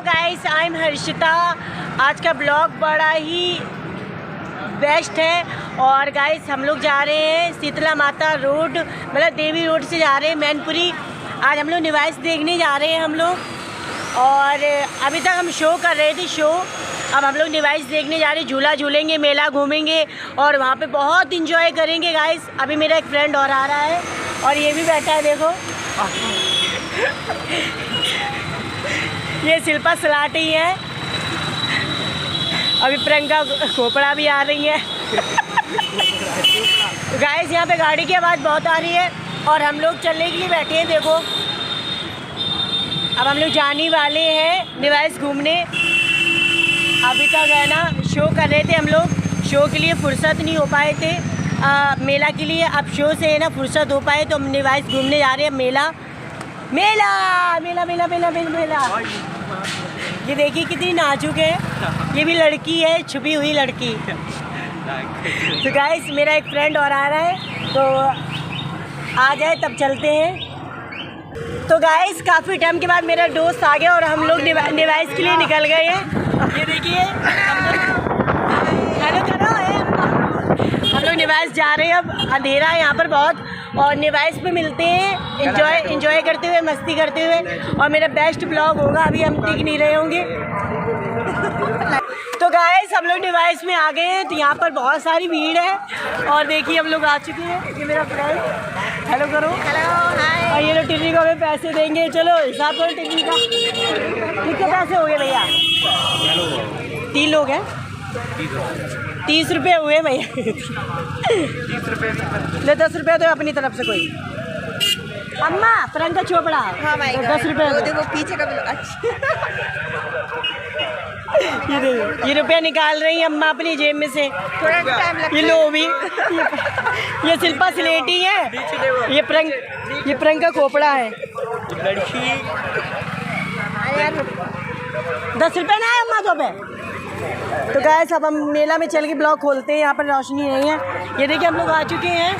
Hello guys, I am Harshita. आज का blog बड़ा ही बेस्ट है। और गाइस हम लोग जा रहे हैं शीतला माता रोड, मतलब देवी रोड से जा रहे हैं मैनपुरी। आज हम लोग निवास देखने जा रहे हैं हम लोग। और अभी तक हम शो कर रहे थे अब हम लोग निवास देखने जा रहे हैं। झूला झूलेंगे, मेला घूमेंगे और वहाँ पे बहुत इंजॉय करेंगे गाइस। अभी मेरा एक फ्रेंड और आ रहा है और ये भी बैठा है, देखो ये शिल्पा सलाटी है। अभी प्रियंका खोपड़ा भी आ रही है। गाइस यहाँ पे गाड़ी की आवाज़ बहुत आ रही है और हम लोग चलने के लिए बैठे हैं। देखो अब हम लोग जाने वाले हैं निवास घूमने। अभी तक है ना शो कर रहे थे हम लोग, शो के लिए फुर्सत नहीं हो पाए थे मेला के लिए। अब शो से है ना फुर्सत हो पाए तो हम निवास घूमने जा रहे हैं। मेला मेला मेला मेला मेला मेला मेला। ये देखिए कितनी नाजुक है, ये भी लड़की है, छुपी हुई लड़की। तो गाइस मेरा एक फ्रेंड और आ रहा है, तो आ जाए तब चलते हैं। तो गाइस काफ़ी टाइम के बाद मेरा दोस्त आ गया और हम लोग निवास के लिए निकल गए हैं। ये देखिए हेलो करो, हम लोग निवास जा रहे हैं। अब अंधेरा है यहाँ पर बहुत और निवास पे मिलते हैं एंजॉय करते हुए, मस्ती करते हुए। और मेरा बेस्ट ब्लॉग होगा, अभी हम टिक नहीं रहे होंगे। तो गाइस हम लोग निवास में आ गए हैं, तो यहाँ पर बहुत सारी भीड़ है। और देखिए हम लोग आ चुके हैं। ये मेरा फ्रेंड, हेलो करो। Hello hi. और ये लोग टिकट को हमें पैसे देंगे। चलो हिसाब करो टिकट का, कितने पैसे हो गए भैया? 3 लोग हैं, 30 रुपये हुए भैया। 30 रुपये ले 10 रुपये तो अपनी तरफ से कोई। अम्मा प्रियंका चोपड़ा, हाँ भाई 10 रुपये देखो पीछे का भी अच्छा। ये रुपया निकाल रही है अम्मा अपनी जेब में से। थोड़ा टाइम लगता ये है। लो भी ये शिल्पा स्लेटी है, ये प्रियंका खोपड़ा है। लड़की यार 10 रुपये ना है अम्मा तो पे। तो गाइस अब हम मेला में चल के ब्लॉग खोलते हैं। यहाँ पर रोशनी नहीं है। ये देखिए हम लोग आ चुके हैं।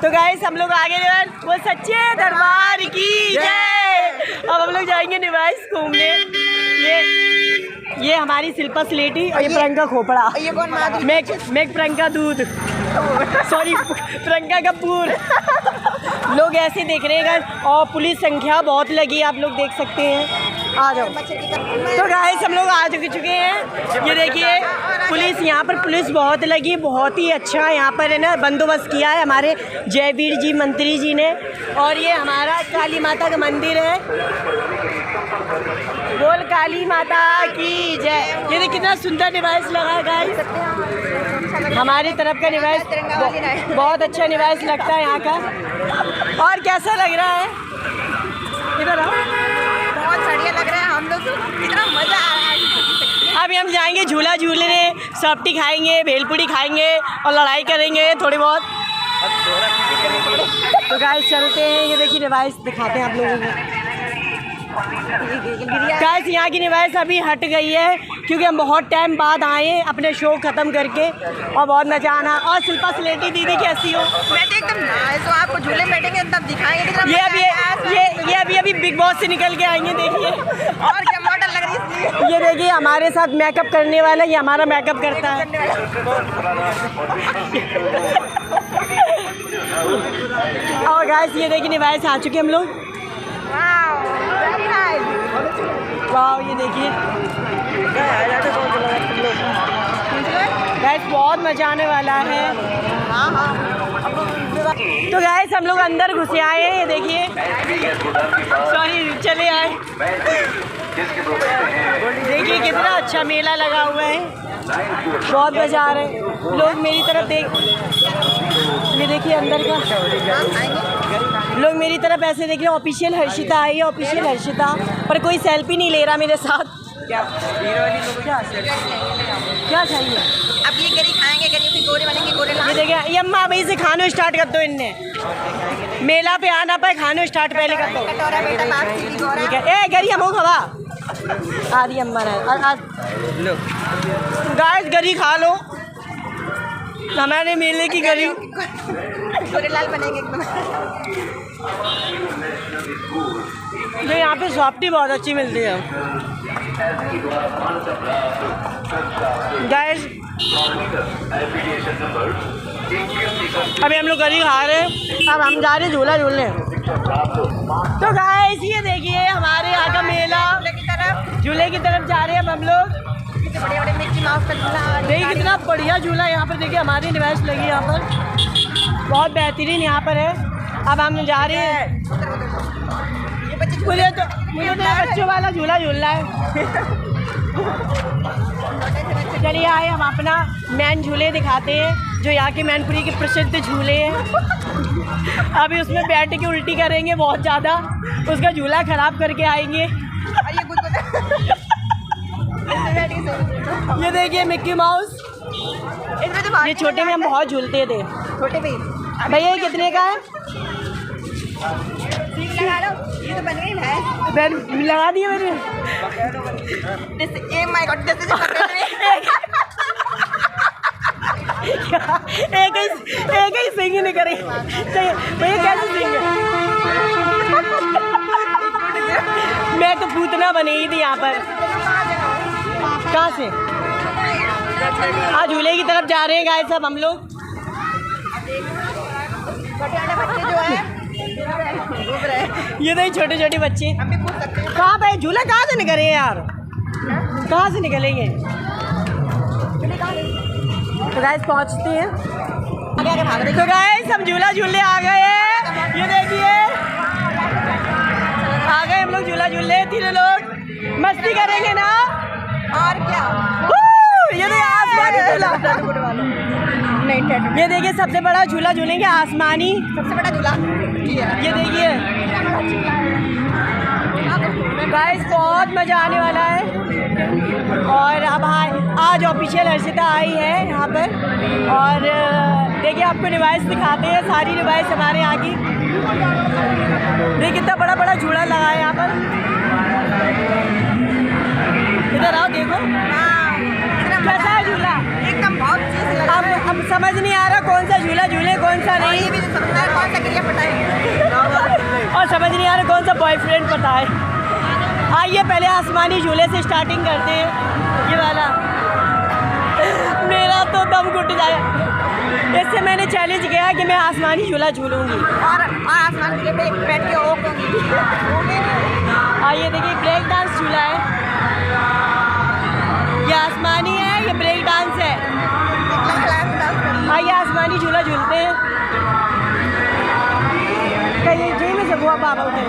तो गाइस हम लोग आगे वो सच्चे दरबार की जय। अब हम लोग जाएंगे निवास घूमने। ये हमारी शिल्पा स्लेटी और ये प्रियंका खोपड़ा। ये कौन माधुरी? मैं प्रियंका दूध सॉरी प्रियंका कपूर। लोग ऐसे देख रहे हैं और पुलिस संख्या बहुत लगी, आप लोग देख सकते हैं। आ जाओ। तो गाइस हम लोग आ चुके हैं। ये देखिए पुलिस, यहाँ पर पुलिस बहुत लगी, बहुत ही अच्छा यहाँ पर है ना बंदोबस्त किया है हमारे जयवीर जी मंत्री जी ने। और ये हमारा काली माता का मंदिर है। बोल काली माता की जय। ये देखिए कितना सुंदर निवास लगा है गाइस। हमारी तरफ का निवास बहुत अच्छा निवास लगता है यहाँ का। और कैसा लग रहा है? इधर आओ। बहुत बढ़िया लग रहा है, हम लोग इतना मजा आ रहा है। अभी हम जाएंगे झूला झूलने, सॉफ्टी खाएंगे, भेलपुरी खाएंगे और लड़ाई करेंगे थोड़ी बहुत। तो गाइस चलते हैं। ये देखिए निवास दिखाते हैं आप लोगों को। गाइस यहाँ की निवास अभी हट गई है क्योंकि हम बहुत टाइम बाद आए हैं अपने शो ख़त्म करके और बहुत मजा आना। और शिल्पा स्लेटी दीदी कैसी हो? मैं तो एकदम नाइस हूँ, आपको झूले बैठेंगे तब दिखाएंगे कितना ये मजा अभी अभी बिग बॉस से निकल के आएंगे। देखिए और क्या मॉडल लग रही है इसलिए। ये देखिए हमारे साथ मेकअप करने वाला, ये हमारा मेकअप करता है। और गाइस ये देखिए निवास आ चुके हम लोग। वाह ये देखिए गाइस बहुत मजा आने वाला है। तो गाइस हम लोग अंदर घुसे आए हैं। ये देखिए सॉरी चले आए। देखिए कितना अच्छा मेला लगा हुआ है, बहुत मजा आ रहा है। लोग मेरी तरफ ये देखिए अंदर का लोग मेरी तरफ ऐसे देख रहे हैं। ऑफिशियल हर्षिता आई है, ऑफिशियल हर्षिता, पर कोई सेल्फी नहीं ले रहा मेरे साथ। क्या चाहिए? अब ये गरी खाएंगे, गरी फिर गोरे बनेंगे, गोरे ये देखिए ये अम्मा भाई से खाना स्टार्ट कर दो। इनने मेला पे आना पाए, खाना स्टार्ट पहले कर दो। कटोरा बेटा बाप की गोरा। ठीक है। ए गरी हम हो खवा आ रही अम्मा है। गाइस गरी खा लो, हमारे मेले की गरी। गोरे लाल बनेंगे एकदम। तो यहाँ पे सॉफ्टी बहुत अच्छी मिलती है गाइस। अभी हम लोग गरी खा रहे हैं, अब हम जा रहे हैं झूला झूलने। तो गाइस ये देखिए हमारे यहाँ का मेला, झूले की तरफ जा रहे हैं अब हम लोग। बड़े बड़े मिक्की माउस का झूला, देखिए कितना बढ़िया झूला है यहाँ पर। देखिए हमारी डिवाइस लगी यहाँ पर, बहुत बेहतरीन यहाँ पर है। अब हम जा रहे हैं। मुझे तो बच्चों वाला झूला झूलना है। चलिए आए हम अपना मैन झूले दिखाते हैं, जो यहाँ के मैनपुरी के प्रसिद्ध झूले हैं। अभी उसमें बैठ के उल्टी करेंगे बहुत ज़्यादा, उसका झूला ख़राब करके आएंगे। ये देखिए मिक्की माउस, ये छोटे में हम बहुत झूलते थे। छोटे पे भैया ये कितने का है? लगा लो, ये तो बन गई भैंस। बैन लगा दिए मैंने। ए माय गॉड, एक ही सिंग नहीं करे भैया, कैसे सिंग? मैं तो पूतना बनी ही थी यहाँ पर। कहाँ से? हाँ झूले की तरफ जा रहे हैं गाइस सब हम लोग। बच्चे जो है ये तो छोटे छोटे बच्चे हम भी कूद सकते हैं। कहाँ पे झूला कहाँ से निकले यार, कहाँ से निकलेंगे? तो गाइस पहुँचते हैं। आगे भाग रहे तो गाइस हम झूला झूलने आ गए हैं। ये देखिए आ गए हम लोग झूला झूलने। तीनों लोग मस्ती करेंगे ना, और क्या। ये देखिए आसमानी झूला। नहीं, ये देखिए सबसे बड़ा झूला झूलेंगे आसमानी, सबसे बड़ा झूला ये देखिए गाइस बहुत मज़ा आने वाला है। और अब आज ऑफिशियल हर्षिता आई है यहाँ पर। और देखिए आपको डिवाइस दिखाते हैं, सारी डिवाइस हमारे यहाँ की। देखिए कितना बड़ा बड़ा झूला लगा है यहाँ पर। इधर आओ देखो कैसा है झूला, एकदम बहुत चीज लगा है। अब समझ नहीं आ रहा कौन सा झूला झूले कौन सा और नहीं, ये भी नहीं समझता है कौन सा क्रिया पटाएंगे। और समझ नहीं आ रहा कौन सा बॉयफ्रेंड पता है। आइए पहले आसमानी झूले से स्टार्टिंग करते हैं। ये वाला मेरा तो दम घुट जाए। इससे मैंने चैलेंज किया कि मैं आसमानी झूला झूलूंगी। और आसमान झूले पे बैठ के आइए देखिए ब्रेक डांस झूला है, ये आसमानी है, ये ब्रेक डांस है। आइए आसमानी झूला झूलते हैं। कहीं जी में से बुआ बाबा उठे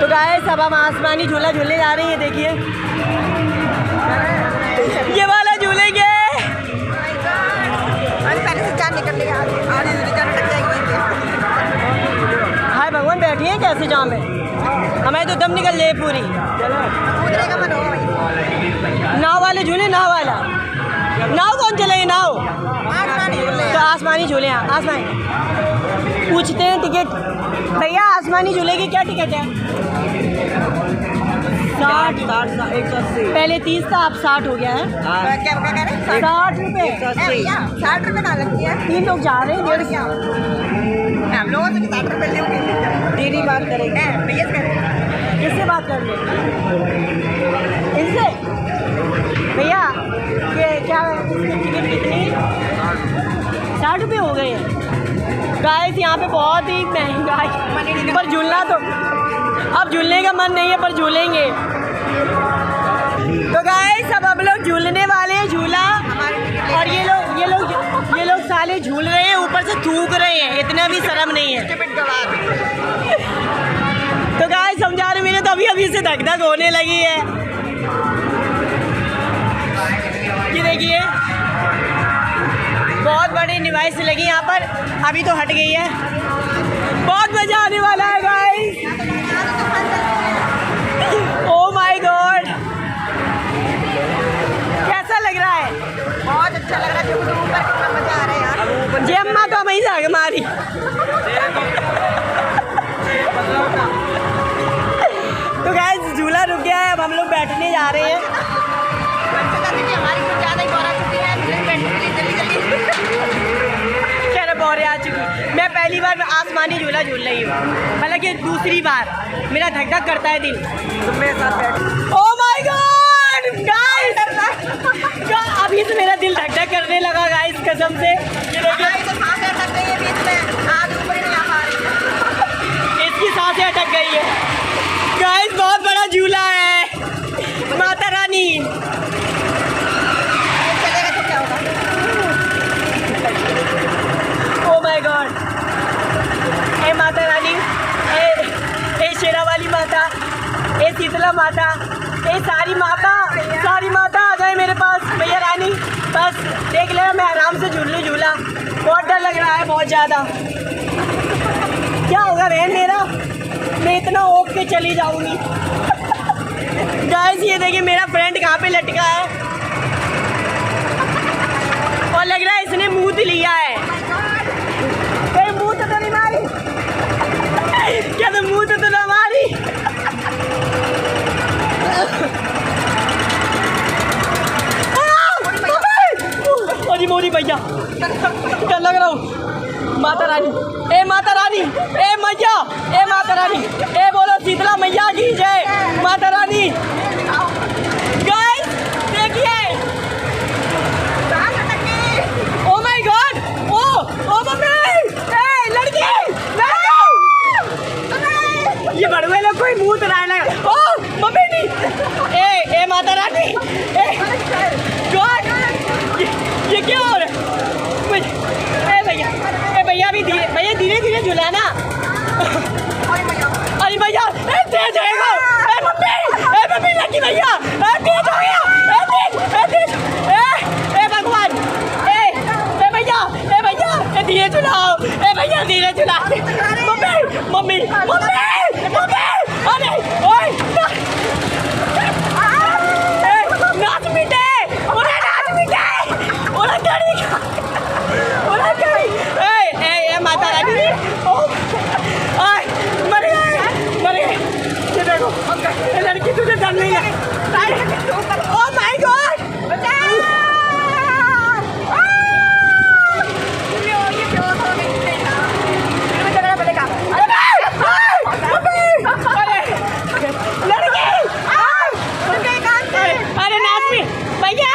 तो गाइस अब हम आसमानी झूला झूलने जा रहे हैं। देखिए ये वाला झूलेंगे। पहले से जान निकल लेगा, आधी जान लग जाएगी। हाय भगवान बैठिए कैसे जाम है, हमें तो दम निकल जाए पूरी। कूदने का मन होगा भाई। नाव वाले झूले, नाव वाला नाव कौन चलेंगे? नाव आसमानी झूले। तो आसमानी झूले हैं, आसमानी। पूछते हैं टिकट भैया आसमानी झूले की क्या टिकट है? 60 पहले 30 था, अब 60 हो गया है। क्या कह रहे हैं? 60 रुपये। 60 रुपये कहाँ लगती है? 3 लोग जा रहे हैं, 150। क्या हम लोगों से 60 रुपये लेंगे। दीदी बात करेंगे, भैया किससे बात कर रहे इनसे? भैया ये क्या टिकट कितनी? 60 रुपये हो गए हैं गाइस। यहाँ पे बहुत ही महंगा है, पर झूलना तो अब झूलने का मन नहीं है, पर झूलेंगे। तो गाइस अब हम लोग झूलने वाले हैं झूला। और ये लोग साले झूल रहे हैं, ऊपर से थूक रहे हैं, इतना भी शर्म नहीं है। तो गाइस हम जा रहे, मेरे तो अभी से धक धक होने लगी है। ये देखिए बहुत बड़ी डिवाइस लगी यहाँ पर, अभी तो हट गई है। बहुत मजा आने वाला है गाइस। ओह माय गॉड कैसा लग रहा है? बहुत अच्छा लग रहा है। ऊपर कितना मजा आ रहा है यार। जे अम्मा तो वहीं से आगे मारी। तो गाइस झूला रुक गया है, अब हम लोग बैठने जा रहे हैं। हमारी कुछ ज़्यादा ही बोरा चुकी है, जल्दी जल्दी बार आ चुकी हूँ। मैं पहली बार आसमानी झूला झूल रही हूँ, मतलब कि दूसरी बार। मेरा धक धक करता है दिल। तुम मेरे साथ बैठ। ओह माय गॉड गाइस, अभी से मेरा दिल धक धक करने लगा गाइस, कसम से। ये देखिए इसकी सांसें अटक गई है गाइस। बहुत बड़ा झूला है, Mata Rani. Oh my God, ए माता रानी, ए शेरा वाली माता, ए शीतला माता, ए सारी माता आ जाए मेरे पास। भैया रानी बस देख ले, मैं आराम से झूल लूँ झूला। बहुत डर लग रहा है, बहुत ज़्यादा। क्या होगा बहन मेरा, मैं इतना ओक के चली जाऊंगी। गाइस ये देखिए मेरा फ्रेंड कहाँ पे लटका है, और लग रहा है इसने मूत लिया है। कोई मूत तो नहीं मारी? क्या तो मूत तो ना मारी? अरे मोरी भैया, क्या लग रहा हूँ। माता रानी, ए माता रानी, ए मैया, ए माता रानी, ए बोलो शीतला मैया की जय। माता रानी गाइस देखिए, ओ माय गॉड, ओ मम्मी, ए लड़की, ये बड़ुए लोग कोई मुंह तो लगा। ओ मम्मी नहीं, ए माता रानी, ए गॉड, ये क्या हो रहा है? ए भैया भी धीरे, भैया धीरे धीरे झुलाना। अरे भैया तेज रहेगा। ए मम्मी लड़की भैया तेज हो गया, तेज ए भगवान, ए भैया धीरे चलाओ, ए भैया धीरे चला। मम्मी अरे ओए नाच मिटे, ए माता रानी, मर गए। ये देखो ये लड़की, तुझे डर नहीं लगा? ओह माय गॉड, अरे नाच भैया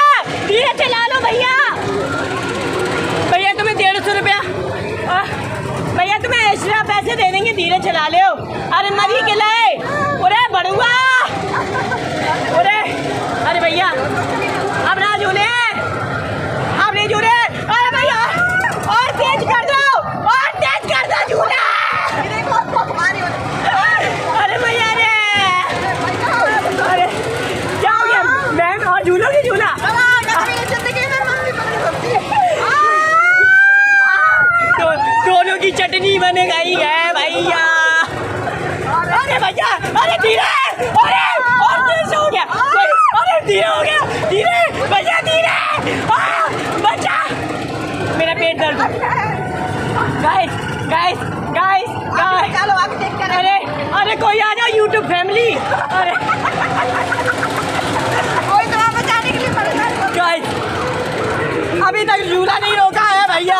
धीरे चला लो। भैया तुम्हें 150 रुपया, भैया तुम्हें एक्स्ट्रा पैसे दे देंगे, धीरे चला ले। अरे नदी के लाए, अरे बड़ुआ, अरे भैया अब ना झूले, अब नहीं झूले। अरे भैया और तेज कर दो झूला। अरे भैया अरे क्या हो गया मैम, और झूलोगी झूला? दोनों की चटनी बन गई है भैया। अरे भैया, अरे धीरे, अरे और तेज हो गया, अरे धीरे हो गया, धीरे भैया धीरे, बचा। मेरा पेट दर्द। गाइस चलो आगे देख कर। अरे कोई आ जाओ YouTube फैमिली। अरे कोई तो बचाने के लिए परेशान। गाइस अभी तक झूला नहीं रोका है भैया,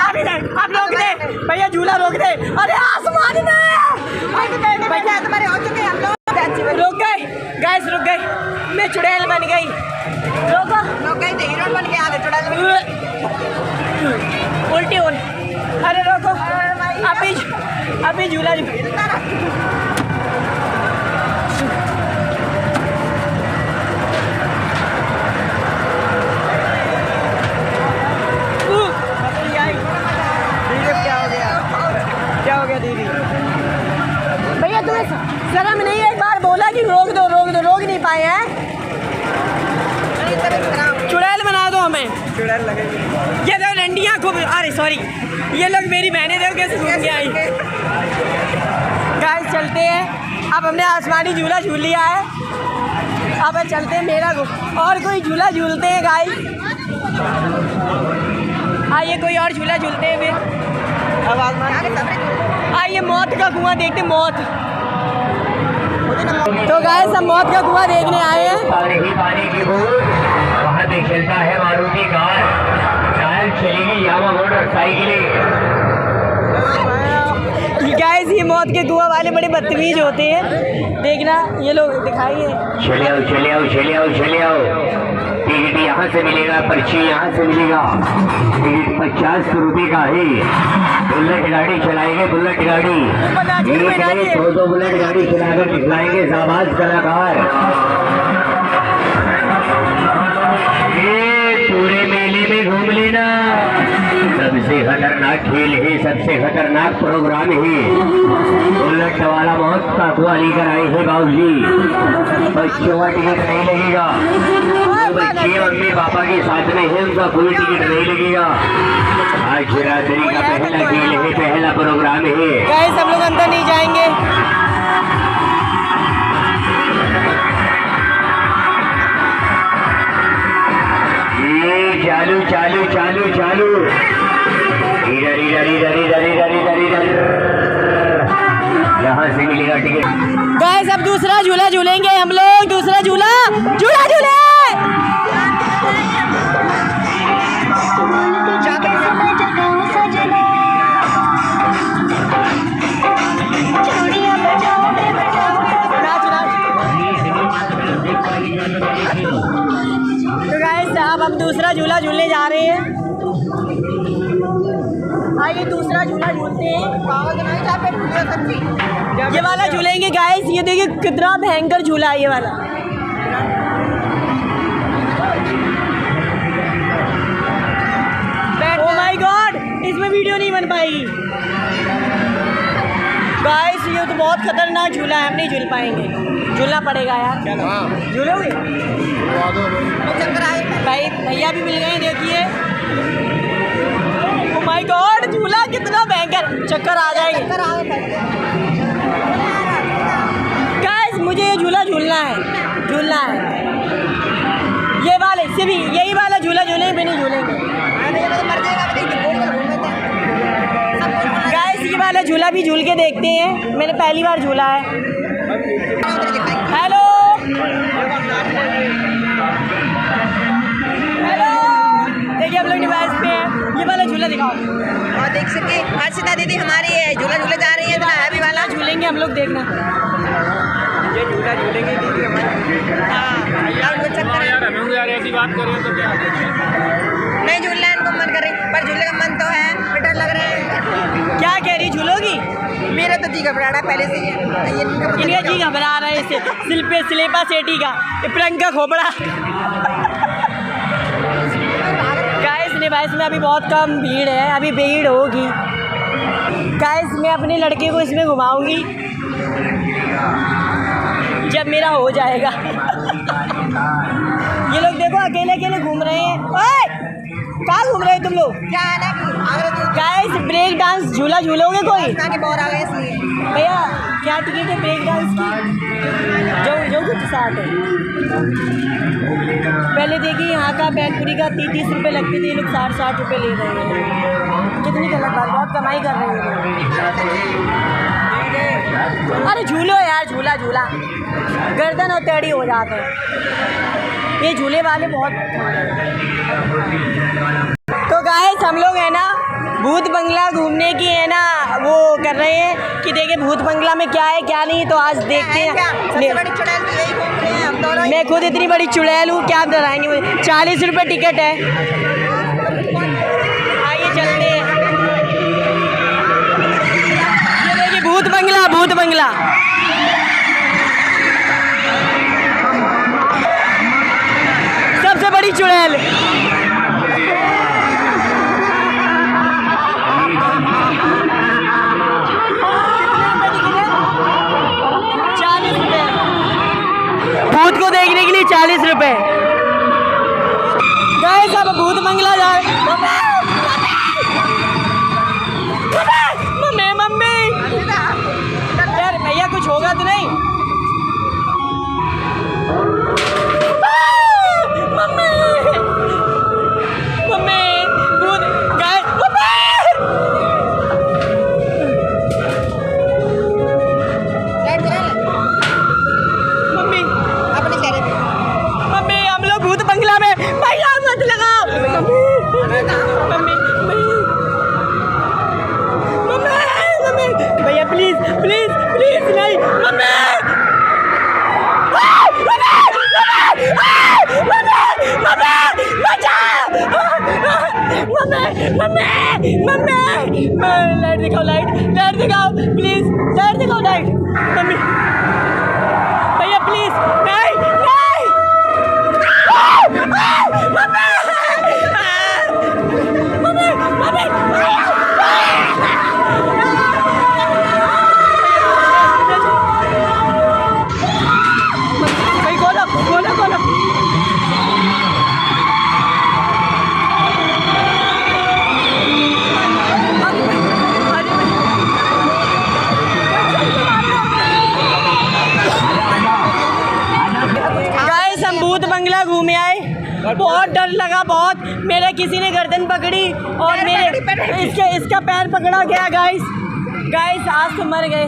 अभी तक। अब रोक दे भैया, झूला रोक दे। अरे आसमान में भैया तुम्हारे हो चुके हैं हम लोग। रुक गए गाइस, रुक गए, मैं चुड़ैल बन गई। रोको, लोग गए थे हीरो बन के आ गए चुड़ैल। उल्टी उन। अरे रोको, अभी झूला क्या हो गया दीदी? भैया तुम्हें शर्म नहीं है? एक बार बोला कि रोक दो, रोक नहीं पाए हैं। चुड़ैल बना दो हमें, चुड़ैल लगेगी। ये देखो डंडियाँ खूब, अरे सॉरी, ये लोग मेरी बहनें देखो कैसे घूम के आई। गाइस चलते हैं, अब हमने आसमानी झूला झूल लिया है, अब चलते हैं मेला को, और कोई झूला झूलते हैं गाइस। आइए कोई और झूला झूलते हैं फिर। अब आसमान, आइए मौत का कुआं देखते, मौत। तो गाइस हम मौत का कुआं देखने आए हैं। पानी की बूंद वहाँ पे चलता है मारुति कार, टायर चलेगी यामा मोटरसाइकिलें। मौत के कुआं वाले बड़े बदतमीज होते हैं। देखना ये लोग दिखाइए। चले आओ चले आओ चले आओ चले आओ। टिकट यहाँ से मिलेगा, पर्ची यहाँ से मिलेगा। टिकट 50 रुपये का है। बुलेट गाड़ी चलाएंगे, बुलेट गाड़ी एक दो बुलेट गाड़ी चलाकर दिखलाएंगे शाबाश कलाकार। ये पूरे मेले में घूम लेना। सबसे खतरनाक खेल है, सबसे खतरनाक प्रोग्राम है। बुलेट वाला बहुत काकुआ लेकर आए हैं बाबूजी। बच्चों का टिकट नहीं लगेगा। बच्चे मम्मी पापा के साथ में है, उनका कोई टिकट नहीं लगेगा। आज शिवरात्रि का पहला खेल है, पहला प्रोग्राम है। गाइस हम लोग अंदर नहीं जाएंगे। ये चालू चालू चालू चालू। इधर इधर इधर इधर इधर इधर इधर यहाँ से मिलेगा टिकट। गाइस अब दूसरा झूला झूलेंगे हम लोग। दूसरा झूला झूला झूले। तो गाइस अब हम दूसरा झूला झूलने जा रहे हैं। आइए दूसरा झूला झूलते हैं। ये वाला झूलेंगे गाइस। ये देखिए कितना भयंकर झूला है ये वाला। ओह माय गॉड, इसमें वीडियो नहीं बन पाएगी। गाइस ये तो बहुत खतरनाक झूला है, हम नहीं झूल पाएंगे। झूलना पड़ेगा यार। झूलोगे भाई? भैया भी मिल गए, देखिए। ओह माय गॉड, झूला कितना भयंकर, चक्कर आ जाएंगे। गाइस मुझे ये झूला झूलना है, झूलना है। ये वाले से भी यही वाला झूला झूलेंगे, भी नहीं झूलेंगे। गाइस ये वाला झूला भी झूल के देखते हैं, मैंने पहली बार झूला है। हेलो हेलो, देखिए हम लोग डिवाइस पे हैं। ये वाला झूला दिखाओ। और देख सके हर्षिता दीदी हमारी झूला झूले जा रही है। तो हैवी वाला झूलेंगे हम लोग, देखना। ये झूला झूलेंगे दीदी हमारी। हाँ यार हमें यार ऐसी बात करें तो क्या नहीं झूलना है, इनको मन कर रही, पर झूलने का मन तो है, पर डर लग रहा है। क्या कह रही, झूलोगी? मेरा तो जी घबरा रहा है पहले से ही। इनका जी घबरा रहा है इससे। सिलेपा सेठी का प्रियंका का खोपड़ा। गाइस डिवाइस में अभी बहुत कम भीड़ है, अभी भीड़ होगी। गाइस मैं अपने लड़के को इसमें घुमाऊंगी जब मेरा हो जाएगा। ये लोग देखो अकेले अकेले घूम रहे हैं। ओए कहाँ घूम रहे हो तुम लोग? क्या है ना कि गाइस ब्रेक डांस झूला झूलोगे कोई? आगे बोर आ गए इसलिए। भैया क्या टिकट है ब्रेक डांस की? जो कुछ 60 है। पहले देखिए यहाँ का बैनपुरी का 30 रुपये लगते थे, ये लोग 60 रुपये ले रहे हैं। कितनी गलत बात, बहुत कमाई कर रहे हैं। अरे झूलो यार, झूला झूला गर्दन और टेढ़ी हो जाते हैं ये झूले वाले बहुत। तो गाइस हम लोग है ना भूत बंगला घूमने की है ना वो कर रहे हैं कि देखें भूत बंगला में क्या है क्या नहीं। तो आज देखते हैं। सबसे बड़ी चुड़ैल तो यही घूमते हैं हम दोनों। मैं खुद इतनी बड़ी चुड़ैल हूँ, क्या डराएंगे मुझे। 40 रुपये टिकट है। आइए चलते हैं। ये देखिए भूत बंगला, भूत बंगला। सबसे बड़ी चुड़ैल। भूत को देखने के लिए 40 रुपए। गए सब भूत बंगला जाए। मम्मी मम्मी यार भैया कुछ होगा तो नहीं? मम्मी मम्मी भूत गए। मम्मी अपने चेहरे पे मम्मी हम लोग भूत बंगला में भैया मत लगाओ। कहाँ मम्मी लाइट दिखाओ, लाइट दिखाओ प्लीज, लाइट दिखाओ, लाइट। मम्मी भैया प्लीज, नहीं नहीं मम्मी मम्मी भाई खोलो खोलो खोलो। गाइस हम भूत बंगला घूमे आए, बहुत डर लगा बहुत। मेरे किसी ने गर्दन पकड़ी और मेरे इसका पैर पकड़ा गया। गाइस आज तो मर गए।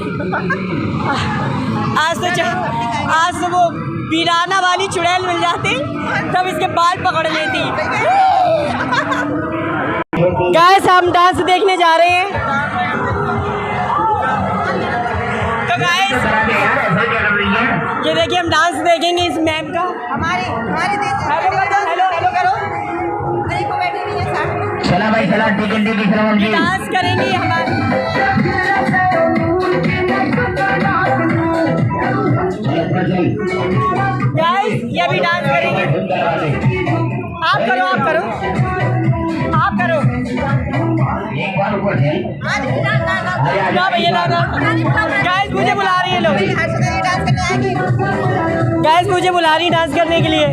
आज तो वो वीराना वाली चुड़ैल मिल जाती तब इसके बाल पकड़ लेती। गाइस हम डांस देखने जा रहे हैं। तो गाइस ये देखिए हम डांस देखेंगे इस मैम का। हमारे देश हेलो करो। अरे को बैठी हुई है साथ में। चला भाई चला, टिकट ये डांस करेंगी हमारे। गाइस ये भी डांस करेंगे। आप करो ना भैया ना। गाइस मुझे बुला रही है लोग। डांस करने आएगी। गाइस मुझे बुला रही डांस करने के लिए।